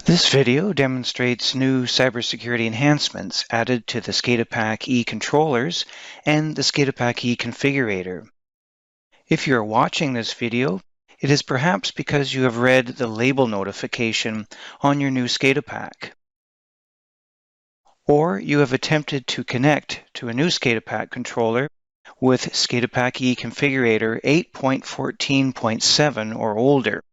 This video demonstrates new cybersecurity enhancements added to the SCADAPack e-controllers and the SCADAPack e-configurator. If you are watching this video, it is perhaps because you have read the label notification on your new SCADAPack. Or you have attempted to connect to a new SCADAPack controller with SCADAPack e-configurator 8.14.7 or older,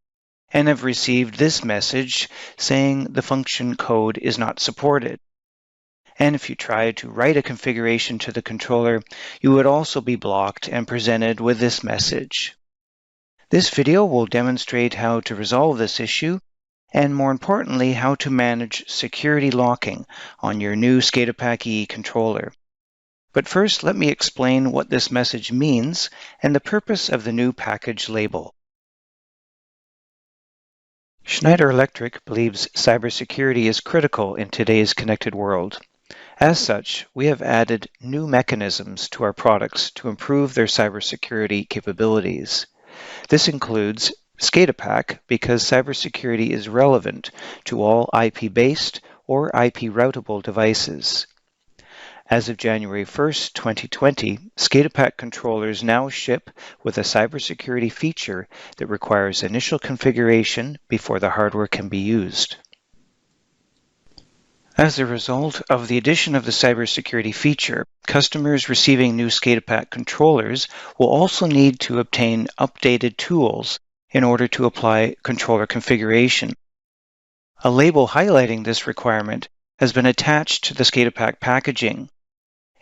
and have received this message saying the function code is not supported. And if you try to write a configuration to the controller, you would also be blocked and presented with this message. This video will demonstrate how to resolve this issue, and more importantly, how to manage security locking on your new SCADAPack E controller. But first, let me explain what this message means and the purpose of the new package label. Schneider Electric believes cybersecurity is critical in today's connected world. As such, we have added new mechanisms to our products to improve their cybersecurity capabilities. This includes SCADAPack because cybersecurity is relevant to all IP-based or IP-routable devices. As of January 1st, 2020, SCADAPack controllers now ship with a cybersecurity feature that requires initial configuration before the hardware can be used. As a result of the addition of the cybersecurity feature, customers receiving new SCADAPack controllers will also need to obtain updated tools in order to apply controller configuration. A label highlighting this requirement has been attached to the SCADAPack packaging.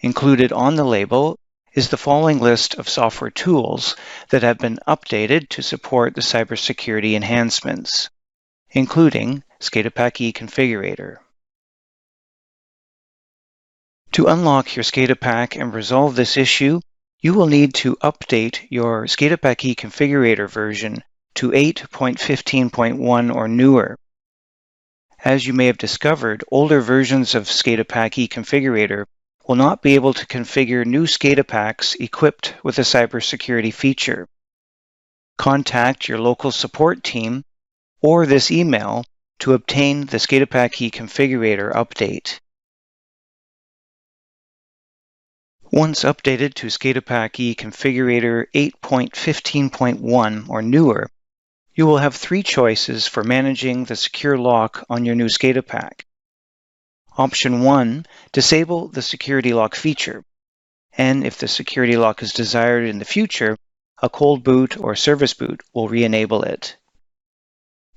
Included on the label is the following list of software tools that have been updated to support the cybersecurity enhancements, including SCADAPack e-configurator. To unlock your SCADAPack and resolve this issue, you will need to update your SCADAPack e-configurator version to 8.15.1 or newer. As you may have discovered, older versions of SCADAPack e-configurator will not be able to configure new SCADAPacks equipped with a cybersecurity feature. Contact your local support team or this email to obtain the SCADAPack e-configurator update. Once updated to SCADAPack e-configurator 8.15.1 or newer, you will have three choices for managing the secure lock on your new SCADAPack. Option 1, disable the security lock feature, and if the security lock is desired in the future, a cold boot or service boot will re-enable it.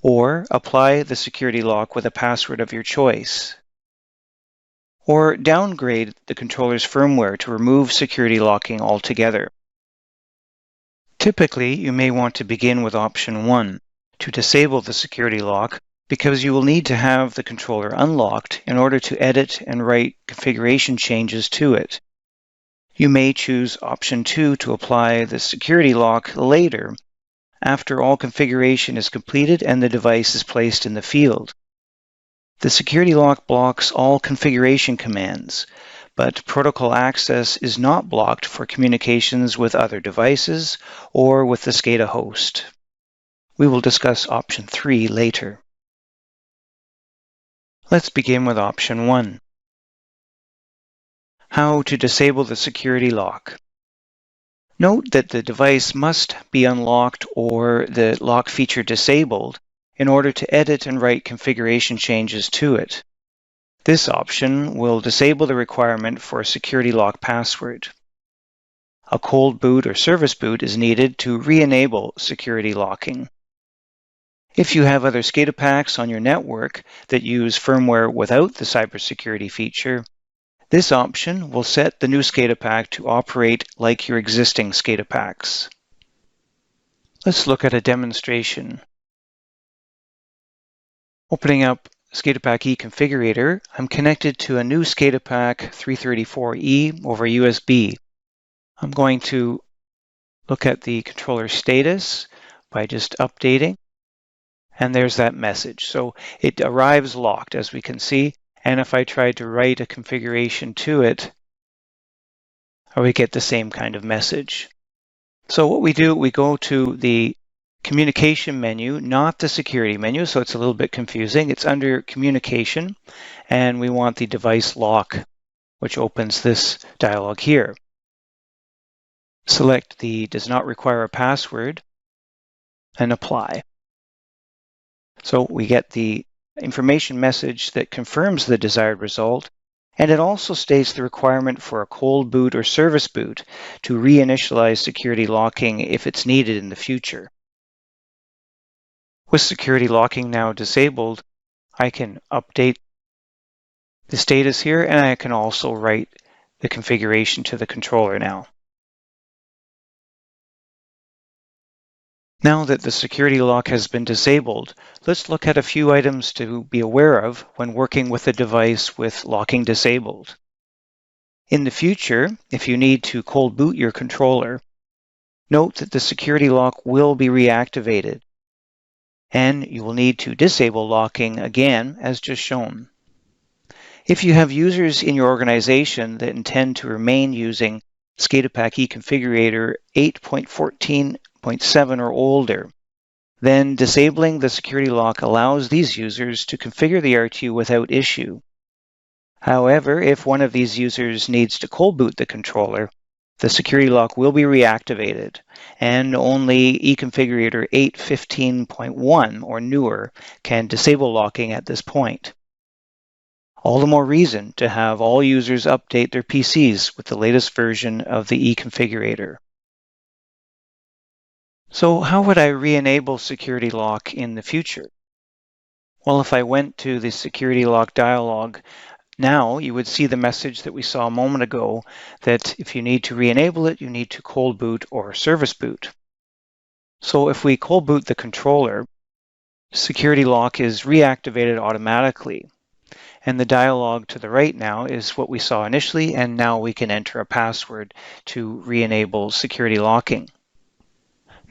Or apply the security lock with a password of your choice. Or downgrade the controller's firmware to remove security locking altogether. Typically, you may want to begin with option 1, to disable the security lock, because you will need to have the controller unlocked in order to edit and write configuration changes to it. You may choose option 2 to apply the security lock later, after all configuration is completed and the device is placed in the field. The security lock blocks all configuration commands, but protocol access is not blocked for communications with other devices or with the SCADA host. We will discuss option 3 later. Let's begin with option 1. How to disable the security lock. Note that the device must be unlocked or the lock feature disabled in order to edit and write configuration changes to it. This option will disable the requirement for a security lock password. A cold boot or service boot is needed to re-enable security locking. If you have other SCADAPacks on your network that use firmware without the cybersecurity feature, this option will set the new SCADAPack to operate like your existing SCADAPacks. Let's look at a demonstration. Opening up SCADAPack e-configurator, I'm connected to a new SCADAPack 334E over USB. I'm going to look at the controller status by just updating. And there's that message. So it arrives locked, as we can see. And if I try to write a configuration to it, we get the same kind of message. So what we do, we go to the Communication menu, not the security menu, so it's a little bit confusing. It's under communication, and we want the device lock, which opens this dialog here. Select the does not require a password and apply. So we get the information message that confirms the desired result, and it also states the requirement for a cold boot or service boot to reinitialize security locking if it's needed in the future. With security locking now disabled, I can update the status here, and I can also write the configuration to the controller now. Now that the security lock has been disabled, let's look at a few items to be aware of when working with a device with locking disabled. In the future, if you need to cold boot your controller, note that the security lock will be reactivated, and you will need to disable locking again, as just shown. If you have users in your organization that intend to remain using SCADAPack eConfigurator 8.14.7 or older, then disabling the security lock allows these users to configure the RTU without issue. However, if one of these users needs to cold boot the controller, the security lock will be reactivated, and only eConfigurator 8.15.1 or newer can disable locking at this point. All the more reason to have all users update their PCs with the latest version of the eConfigurator. So how would I re-enable security lock in the future? Well, if I went to the security lock dialog, now you would see the message that we saw a moment ago that if you need to re-enable it, you need to cold boot or service boot. So if we cold boot the controller, security lock is reactivated automatically. And the dialog to the right now is what we saw initially, and now we can enter a password to re-enable security locking.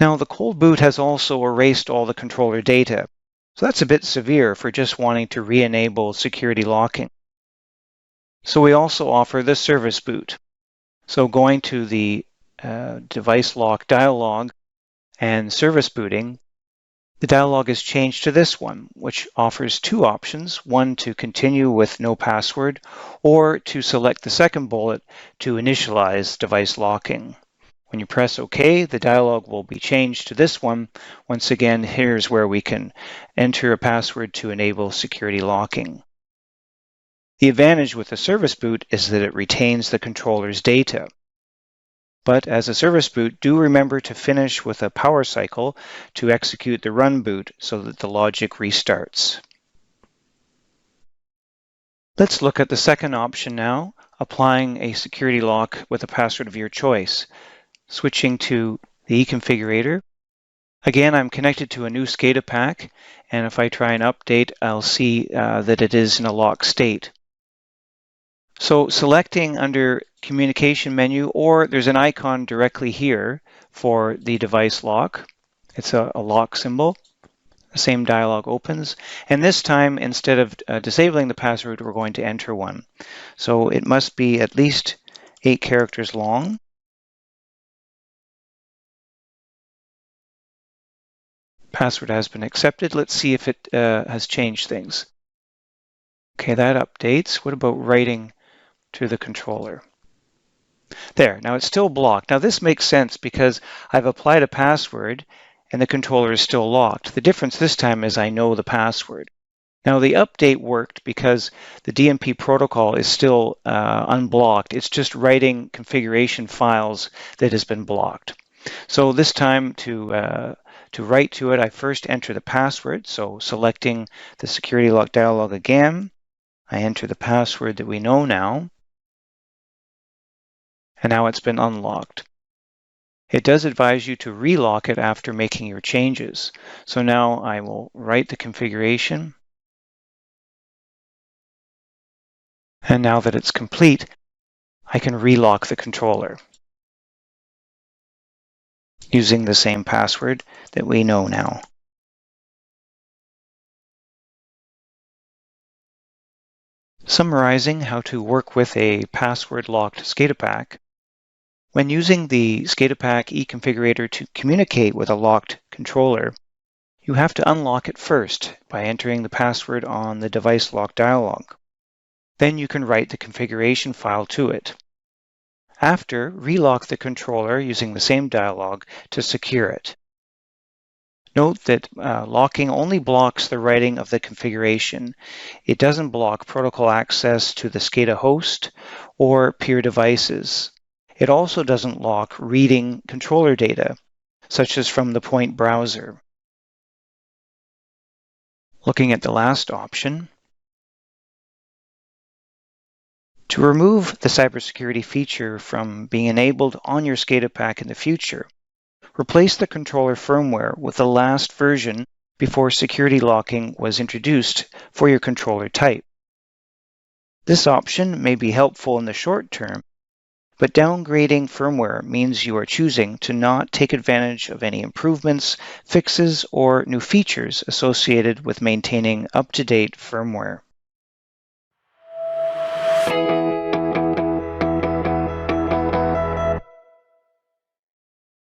Now the cold boot has also erased all the controller data, so that's a bit severe for just wanting to re-enable security locking. So we also offer the service boot. So going to the device lock dialog and service booting, the dialog is changed to this one, which offers two options, one to continue with no password, or to select the second bullet to initialize device locking. When you press OK, the dialog will be changed to this one. Once again, here's where we can enter a password to enable security locking. The advantage with a service boot is that it retains the controller's data. But as a service boot, do remember to finish with a power cycle to execute the run boot so that the logic restarts. Let's look at the second option now, applying a security lock with a password of your choice. Switching to the eConfigurator. Again, I'm connected to a new SCADAPack, and if I try and update, I'll see that it is in a locked state. So selecting under communication menu, or there's an icon directly here for the device lock. It's a lock symbol. The same dialog opens. And this time, instead of disabling the password, we're going to enter one. So it must be at least 8 characters long. Password has been accepted. Let's see if it has changed things. Okay, that updates. What about writing to the controller? There, now it's still blocked. Now this makes sense because I've applied a password and the controller is still locked. The difference this time is I know the password. Now the update worked because the DMP protocol is still unblocked. It's just writing configuration files that has been blocked. So this time to write to it, I first enter the password. So selecting the security lock dialog again, I enter the password that we know now. And now it's been unlocked. It does advise you to relock it after making your changes. So now I will write the configuration. And now that it's complete, I can relock the controller using the same password that we know now. Summarizing how to work with a password-locked SCADAPack. When using the SCADAPack eConfigurator to communicate with a locked controller, you have to unlock it first by entering the password on the device lock dialog. Then you can write the configuration file to it. After, relock the controller using the same dialog to secure it. Note that locking only blocks the writing of the configuration. It doesn't block protocol access to the SCADA host or peer devices. It also doesn't lock reading controller data, such as from the point browser. Looking at the last option, to remove the cybersecurity feature from being enabled on your SCADAPack in the future, replace the controller firmware with the last version before security locking was introduced for your controller type. This option may be helpful in the short term, but downgrading firmware means you are choosing to not take advantage of any improvements, fixes, or new features associated with maintaining up-to-date firmware.